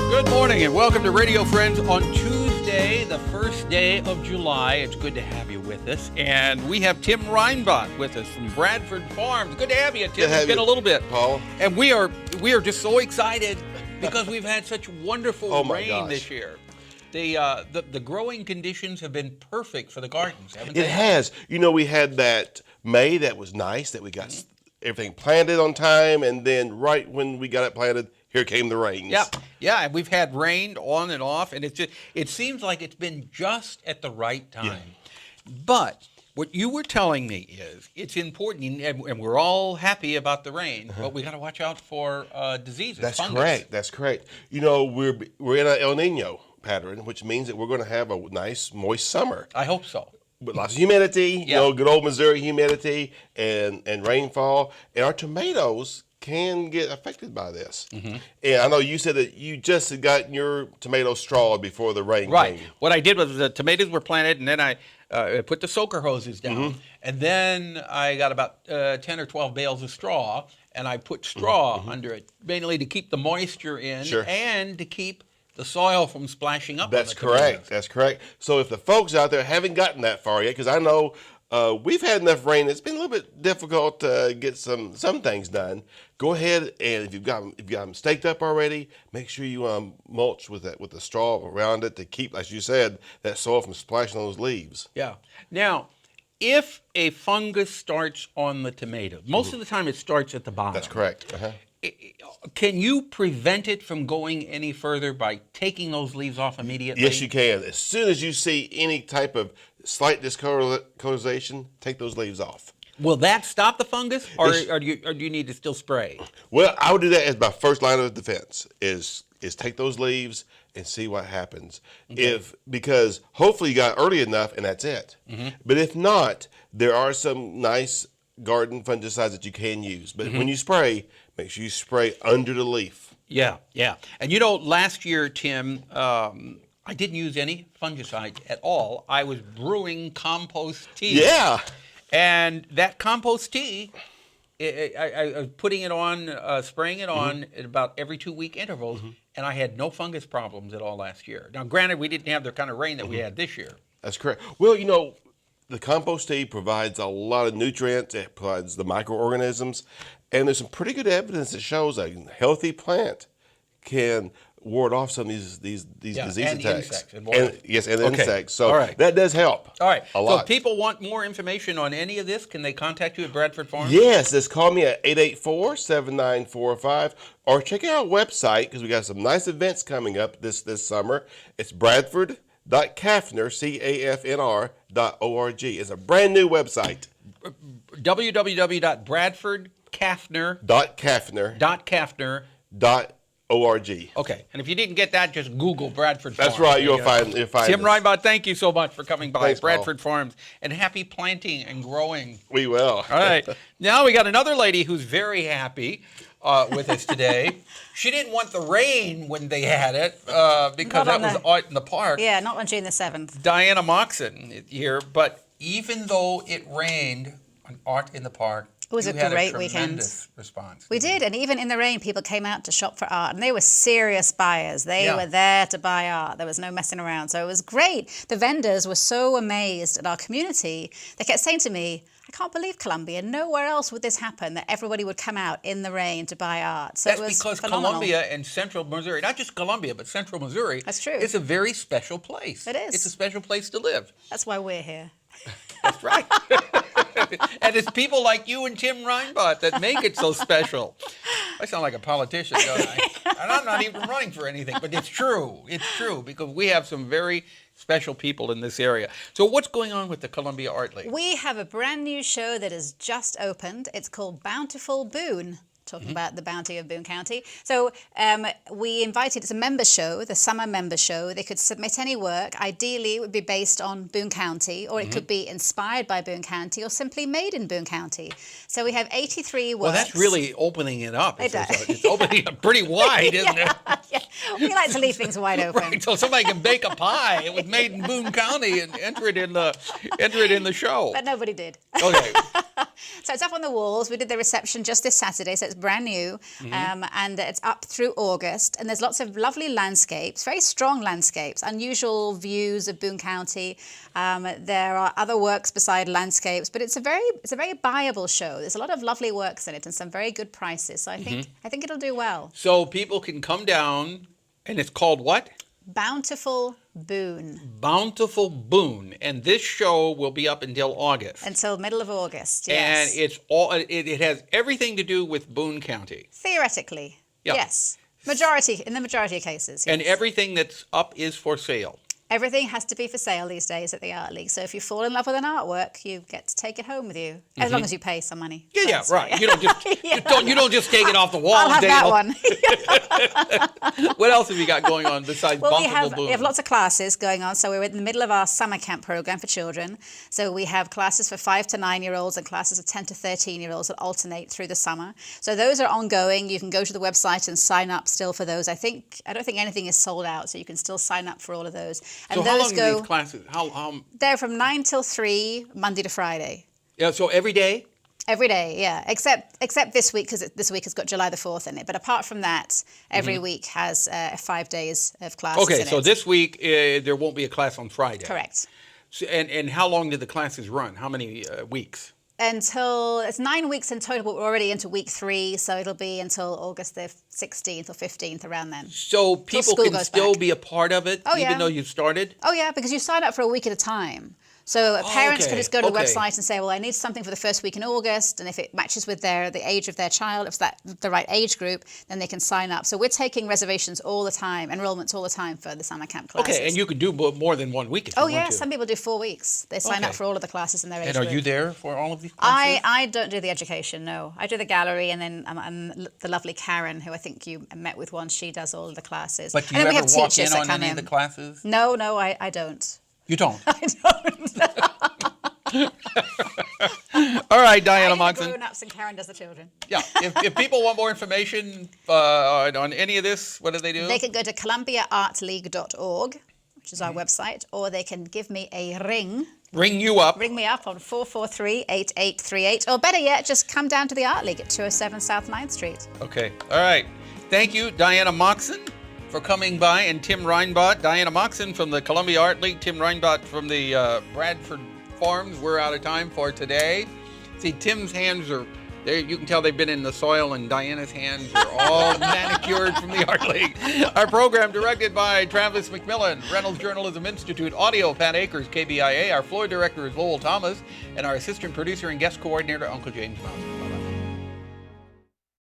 Good morning and welcome to Radio Friends on Tuesday, the first day of July. It's good to have you with us. And we have Tim Reinbott with us from Bradford Farms. Good to have you, Tim. It's been a little bit, Paul. And we are just so excited because we've had such wonderful rain this year. The growing conditions have been perfect for the gardens, haven't they? It has. You know, we had that May that was nice, that we got everything planted on time, and then right when we got it planted, here came the rains. Yeah, and we've had rain on and off, and it seems like it's been just at the right time. Yeah. But what you were telling me is it's important, and we're all happy about the rain, but we got to watch out for diseases. That's fungus. correct. That's correct. You know, we're in an El Nino pattern, which means that we're going to have a nice, moist summer. I hope so. With lots of humidity, you know, good old Missouri humidity and rainfall, and our tomatoes can get affected by this. Mm-hmm. And I know you said that you just had gotten your tomatoes strawed before the rain came. What I did was the tomatoes were planted, and then I put the soaker hoses down, and then I got about 10 or 12 bales of straw, and I put straw under it, mainly to keep the moisture in and to keep the soil from splashing up. That's correct. That's correct. So if the folks out there haven't gotten that far yet, because I know we've had enough rain, it's been a little bit difficult to get some things done. Go ahead, and if you've got them staked up already, make sure you mulch with the straw around it to keep, as you said, that soil from splashing those leaves. Yeah. Now, if a fungus starts on the tomato, most of the time it starts at the bottom. That's correct. Can you prevent it from going any further by taking those leaves off immediately? Yes, you can. As soon as you see any type of slight discolorization, take those leaves off. Will that stop the fungus, or do you need to still spray? Well, I would do that as my first line of defense, is take those leaves and see what happens. Okay. Because hopefully you got early enough and that's it. Mm-hmm. But if not, there are some nice garden fungicides that you can use. But when you spray, make sure you spray under the leaf. Yeah. And you know, last year, Tim, I didn't use any fungicide at all. I was brewing compost tea. Yeah. And that compost tea, I was putting it on, spraying it on at about every 2-week intervals, and I had no fungus problems at all last year. Now, granted, we didn't have the kind of rain that we had this year. That's correct. Well, you know, the compost tea provides a lot of nutrients. It provides the microorganisms, and there's some pretty good evidence that shows a healthy plant can ward off some of these disease attacks. Insects. And insects. So that does help. All right. A lot. So if people want more information on any of this, can they contact you at Bradford Farms? Yes, just call me at 884-7945 or check out our website because we got some nice events coming up this summer. It's Bradford.Cafner, CAFNR.org. It's a brand new website. www.bradford.Cafner.org. Okay, and if you didn't get that, just Google Bradford Farms. That's right, you'll find Tim Reinbott, thank you so much for coming by. Thanks, Bradford Paul. Farms, and happy planting and growing. We will. All right, now we got another lady who's very happy with us today. She didn't want the rain when they had it because that was out in the park. Yeah, not on June the 7th. Diana Moxon here, but even though it rained on Art in the Park, it was a great weekend. Response. We did, and even in the rain, people came out to shop for art, and they were serious buyers. They were there to buy art. There was no messing around, so it was great. The vendors were so amazed at our community. They kept saying to me, I can't believe Columbia, nowhere else would this happen, that everybody would come out in the rain to buy art. So that's it was because phenomenal. Columbia and Central Missouri, not just Columbia, but Central Missouri, that's true. It's a very special place. It is. It's a special place to live. That's why we're here. That's right. And it's people like you and Tim Reinbott that make it so special. I sound like a politician, don't I? And I'm not even running for anything, but it's true. It's true because we have some very special people in this area. So what's going on with the Columbia Art League? We have a brand new show that has just opened. It's called Bountiful Boone. Talking about the bounty of Boone County. So we invited, it's a member show, the summer member show. They could submit any work. Ideally, it would be based on Boone County, or it could be inspired by Boone County, or simply made in Boone County. So we have 83 works. Well, that's really opening it up. It does. It's opening it up pretty wide, isn't it? Yeah. We like to leave things wide open. Right, so somebody can bake a pie. It was made in Boone County and enter it in the show. But nobody did. Okay. So it's up on the walls. We did the reception just this Saturday, so it's brand new. And it's up through August. And there's lots of lovely landscapes, very strong landscapes, unusual views of Boone County. There are other works beside landscapes, but it's a very buyable show. There's a lot of lovely works in it and some very good prices. So I think it'll do well. So people can come down, and it's called what? Bountiful Boone. Bountiful Boone, and this show will be up until August. Until middle of August, yes. And it has everything to do with Boone County. Theoretically, Yeah. yes. In the majority of cases, yes. And everything that's up is for sale. Everything has to be for sale these days at the Art League. So if you fall in love with an artwork, you get to take it home with you, as long as you pay some money. Yeah, first, right. You don't just you don't just take it off the wall. I'll have that Dale. one. What else have you got going on besides Well, Bountiful Boone? we have lots of classes going on. So we're in the middle of our summer camp program for children. So we have classes for 5 to 9-year-olds and classes of 10 to 13-year-olds that alternate through the summer. So those are ongoing. You can go to the website and sign up still for those. I don't think anything is sold out, so you can still sign up for all of those. And So those how long go. are these classes? How? They're from 9 till 3, Monday to Friday. Yeah. So every day. Every day, yeah, except this week, because this week has got July the 4th in it. But apart from that, every week has 5 days of classes Okay. in So it. this week there won't be a class on Friday. Correct. So, and how long did the classes run? How many weeks? Until it's 9 weeks in total, but we're already into week 3, so it'll be until August the 16th or 15th, around then. So people school can goes still back. be a part of it, Oh, even yeah. though you've started? Oh yeah, because you sign up for a week at a time. So parents okay, could just go to the okay. website and say, well, I need something for the first week in August, and if it matches with the age of their child, if it's the right age group, then they can sign up. So we're taking reservations all the time, enrollments all the time for the summer camp classes. Okay, and you could do more than 1 week if you Oh want yeah, to. some people do 4 weeks. They sign up Okay. for all of the classes in their age And are group. you there for all of these classes? I don't do the education, no. I do the gallery, and then the lovely Karen, who I think you met with once, she does all of the classes. But do and you then we ever have walk teachers in that on come any of in. the classes? No, I don't. You don't? I don't. All right, Diana I do the Moxon. grown-ups and Karen does the children. Yeah, if people want more information on any of this, what do they do? They can go to columbiaartleague.org, which is our website, or they can give me a ring. Ring you up. Ring me up on 443-8838, or better yet, just come down to the Art League at 207 South 9th Street. Okay, all right. Thank you, Diana Moxon, for coming by, and Tim Reinbott. Diana Moxon from the Columbia Art League, Tim Reinbott from the Bradford Farms. We're out of time for today. See, Tim's hands are there. You can tell they've been in the soil, and Diana's hands are all manicured from the Art League. Our program directed by Travis McMillan, Reynolds Journalism Institute, audio Pat Akers, KBIA. Our floor director is Lowell Thomas, and our assistant producer and guest coordinator, Uncle James Mouse.